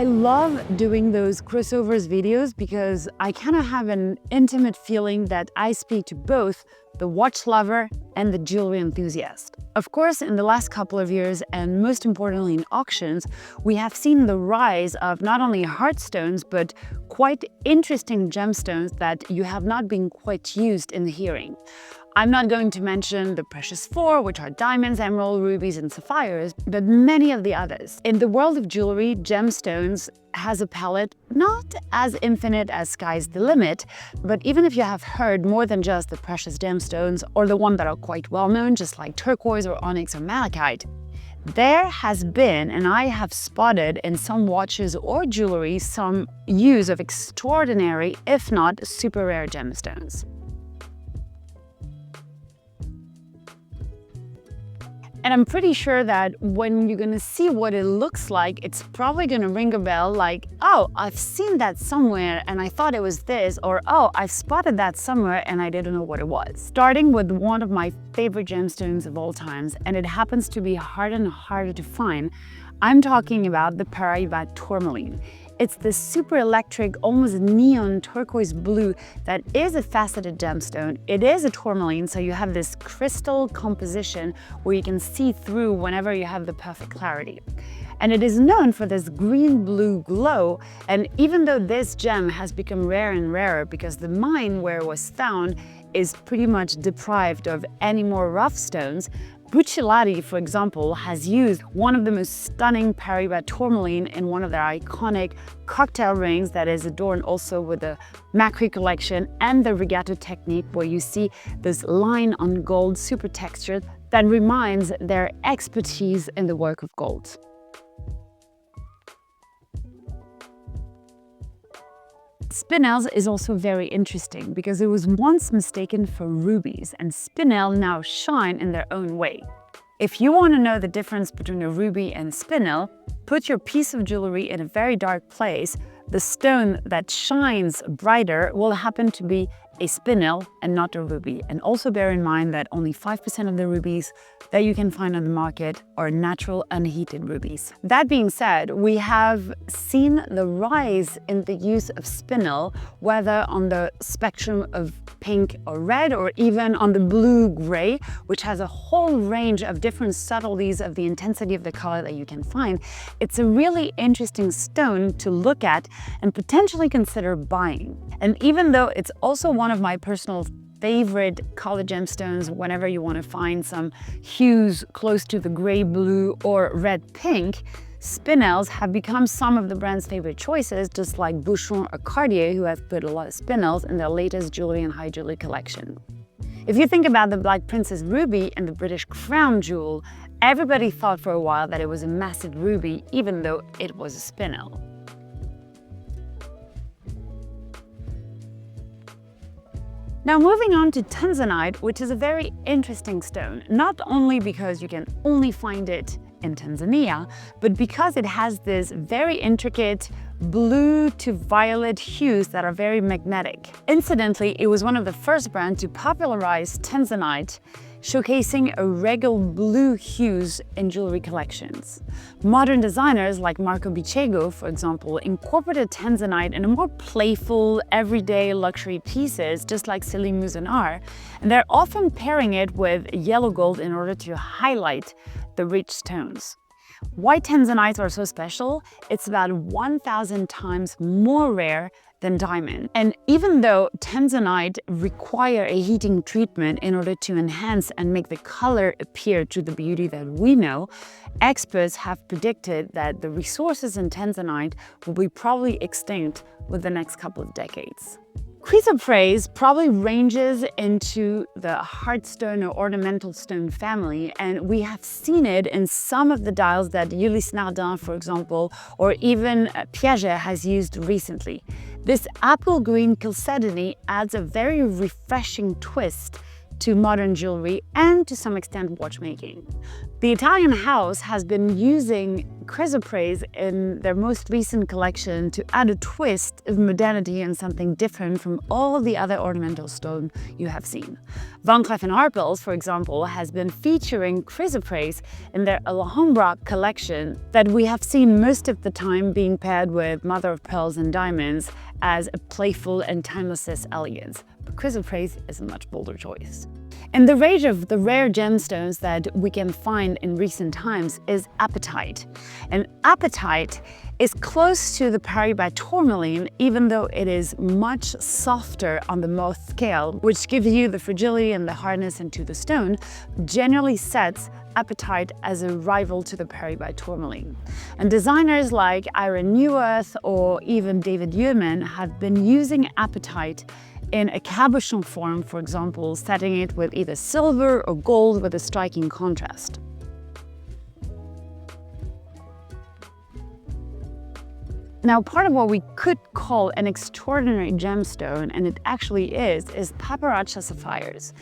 I love doing those crossovers videos because I kind of have an intimate feeling that I speak to both the watch lover and the jewelry enthusiast. Of course, in the last couple of years, and most importantly in auctions, we have seen the rise of not only hard stones, but quite interesting gemstones that you have not been quite used in the hearing. I'm not going to mention the precious four, which are diamonds, emerald, rubies, and sapphires, but many of the others. In the world of jewelry, gemstones has a palette not as infinite as sky's the limit, but even if you have heard more than just the precious gemstones or the ones that are quite well known, just like turquoise or onyx or malachite, there has been, and I have spotted in some watches or jewelry, some use of extraordinary, if not super rare gemstones. And I'm pretty sure that when you're gonna see what it looks like, it's probably gonna ring a bell like, oh, I've seen that somewhere and I thought it was this, or oh, I've spotted that somewhere and I didn't know what it was. Starting with one of my favorite gemstones of all times, and it happens to be harder and harder to find, I'm talking about the Paraiba Tourmaline. It's this super electric, almost neon turquoise blue that is a faceted gemstone. It is a tourmaline, so you have this crystal composition where you can see through whenever you have the perfect clarity. And it is known for this green-blue glow, and even though this gem has become rare and rarer because the mine where it was found is pretty much deprived of any more rough stones, Boucheron, for example, has used one of the most stunning Paraiba Tourmaline in one of their iconic cocktail rings that is adorned also with the Macri collection and the regatta technique, where you see this line on gold, super textured, that reminds their expertise in the work of gold. Spinels is also very interesting because it was once mistaken for rubies, and Spinel now shine in their own way. If you want to know the difference between a ruby and Spinel, put your piece of jewelry in a very dark place. The stone that shines brighter will happen to be a Spinel and not a ruby. And also bear in mind that only 5% of the rubies that you can find on the market are natural unheated rubies. That being said, we have seen the rise in the use of Spinel, whether on the spectrum of pink or red, or even on the blue-gray, which has a whole range of different subtleties of the intensity of the color that you can find. It's a really interesting stone to look at and potentially consider buying. And even though it's also one of my personal favorite color gemstones, whenever you want to find some hues close to the gray, blue, or red pink, Spinels have become some of the brand's favorite choices, just like Boucheron or Cartier, who have put a lot of Spinels in their latest jewelry and high jewelry collection. If you think about the Black Princess ruby and the British crown jewel, everybody thought for a while that it was a massive ruby, even though it was a Spinel. Now moving on to Tanzanite, which is a very interesting stone, not only because you can only find it in Tanzania, but because it has this very intricate blue to violet hues that are very magnetic. Incidentally, it was one of the first brands to popularize Tanzanite, showcasing a regal blue hues in jewelry collections. Modern designers like Marco Bicego, for example, incorporated Tanzanite in a more playful, everyday luxury pieces, just like Celine Mouson are, and they're often pairing it with yellow gold in order to highlight the rich tones. Why Tanzanites are so special? It's about 1,000 times more rare than diamond. And even though Tanzanite require a heating treatment in order to enhance and make the color appear to the beauty that we know, experts have predicted that the resources in Tanzanite will be probably extinct within the next couple of decades. Chrysoprase probably ranges into the hardstone or ornamental stone family, and we have seen it in some of the dials that Ulysse Nardin, for example, or even Piaget has used recently. This apple green chalcedony adds a very refreshing twist to modern jewelry and to some extent watchmaking. The Italian house has been using Chrysoprase in their most recent collection to add a twist of modernity and something different from all the other ornamental stone you have seen. Van Cleef Arpels, for example, has been featuring Chrysoprase in their Alhambra collection that we have seen most of the time being paired with mother of pearls and diamonds as a playful and timeless elegance. But Chrysoprase is a much bolder choice. In the range of the rare gemstones that we can find in recent times is Apatite. And Apatite is close to the Paraiba Tourmaline, even though it is much softer on the moth scale, which gives you the fragility and the hardness into the stone, generally sets Apatite as a rival to the Paraiba Tourmaline. And designers like Ira Neuwirth or even David Yurman have been using Apatite in a cabochon form, for example, setting it with either silver or gold with a striking contrast. Now, part of what we could call an extraordinary gemstone, and it actually is Paparadscha Sapphires.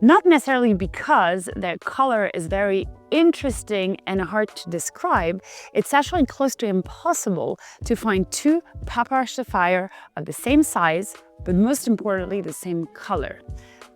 Not necessarily because their color is very interesting and hard to describe, it's actually close to impossible to find two Paparadscha Sapphire of the same size, but most importantly, the same color.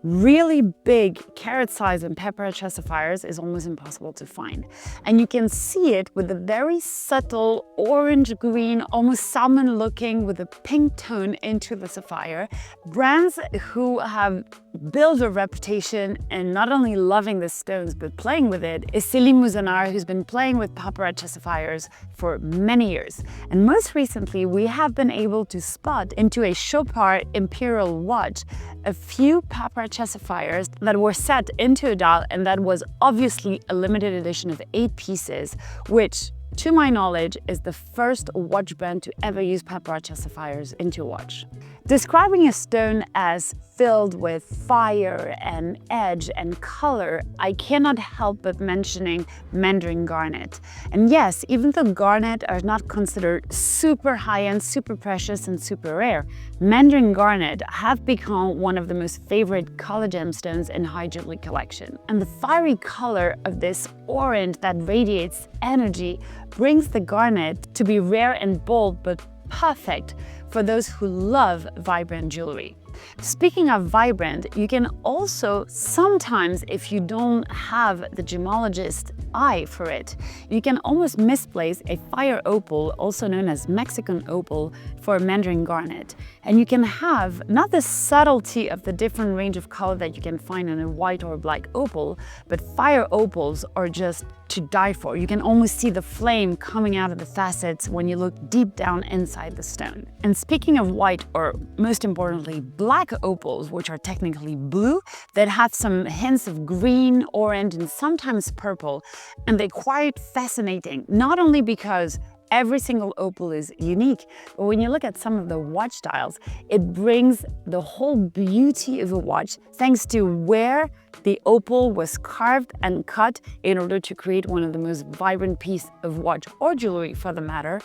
Really big carat size in Paparadscha Sapphires is almost impossible to find. And you can see it with a very subtle orange-green, almost salmon looking with a pink tone into the sapphire. Brands who have built a reputation in not only loving the stones but playing with it is Céline Mouzonard, who's been playing with Paparadscha Sapphires for many years. And most recently, we have been able to spot into a Chopard Imperial watch a few Paparadscha Sapphires that were set into a dial, and that was obviously a limited edition of 8 pieces, which, to my knowledge, is the first watch brand to ever use Paparadscha Sapphires into a watch. Describing a stone as filled with fire and edge and color, I cannot help but mentioning Mandarin Garnet. And yes, even though Garnet are not considered super high-end, super precious, and super rare, Mandarin Garnet have become one of the most favorite color gemstones in high jewelry collection. And the fiery color of this orange that radiates energy brings the garnet to be rare and bold, but perfect for those who love vibrant jewelry. Speaking of vibrant, you can also sometimes, if you don't have the gemologist eye for it, you can almost misplace a fire opal, also known as Mexican opal, for a Mandarin garnet. And you can have not the subtlety of the different range of color that you can find in a white or black opal, but fire opals are just to die for. You can almost see the flame coming out of the facets when you look deep down inside the stone. And speaking of white, or most importantly, black opals, which are technically blue, that have some hints of green, orange, and sometimes purple, and they're quite fascinating, not only because every single opal is unique, but when you look at some of the watch dials, it brings the whole beauty of a watch thanks to where the opal was carved and cut in order to create one of the most vibrant pieces of watch or jewelry, for the matter,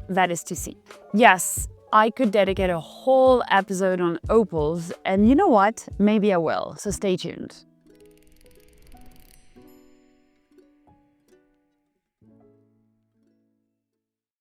that is to see. Yes, I could dedicate a whole episode on opals, and you know what? Maybe I will, so stay tuned.